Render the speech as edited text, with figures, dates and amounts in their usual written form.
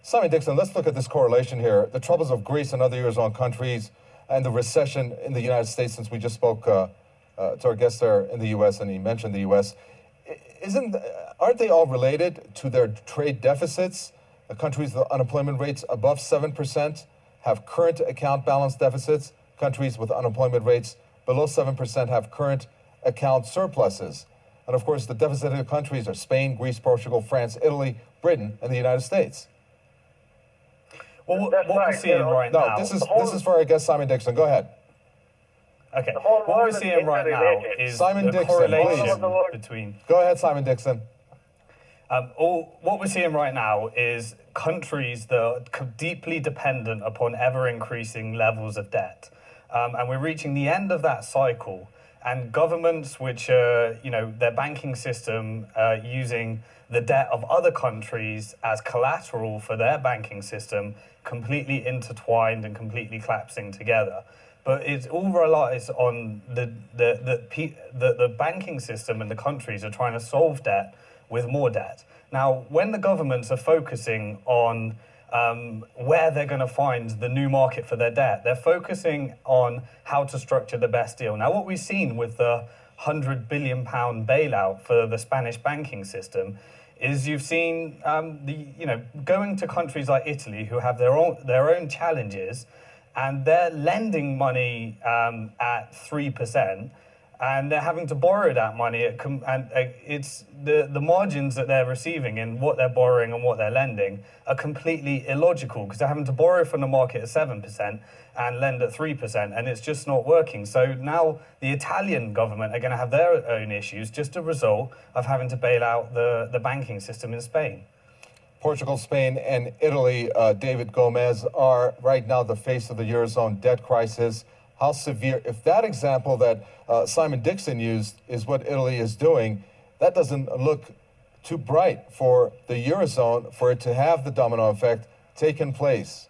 Simon Dixon, let's look at this correlation here. The troubles of Greece and other Eurozone countries and the recession in the United States, since we just spoke to our guest there in the U.S. and he mentioned the U.S. Aren't they all related to their trade deficits? The countries with unemployment rates above 7% have current account balance deficits. Countries with unemployment rates below 7% have current account surpluses. And of course, the deficit countries are Spain, Greece, Portugal, France, Italy, Britain, and the United States. Well, what we're seeing right now... This is for our guest, Simon Dixon. Go ahead. Okay. What we're seeing right now is Simon the Dixon, correlation please. between... Go ahead, Simon Dixon. What we're seeing right now is countries that are deeply dependent upon ever-increasing levels of debt. And we're reaching the end of that cycle. And governments which are, their banking system using the debt of other countries as collateral for their banking system, completely intertwined and completely collapsing together. But it all relies on the banking system and the countries are trying to solve debt with more debt. Now, when the governments are focusing on where they're going to find the new market for their debt, they're focusing on how to structure the best deal. Now, what we've seen with the £100 billion bailout for the Spanish banking system is you've seen going to countries like Italy who have their own challenges, and they're lending money at 3%. And they're having to borrow that money, and it's the margins that they're receiving in what they're borrowing and what they're lending are completely illogical, because they're having to borrow from the market at 7% and lend at 3%, and it's just not working. So now the Italian government are going to have their own issues, just a result of having to bail out the banking system in Spain. Portugal, Spain, and Italy, David Gomez, are right now the face of the Eurozone debt crisis. How severe, if that example that Simon Dixon used is what Italy is doing, that doesn't look too bright for the Eurozone for it to have the domino effect taken place.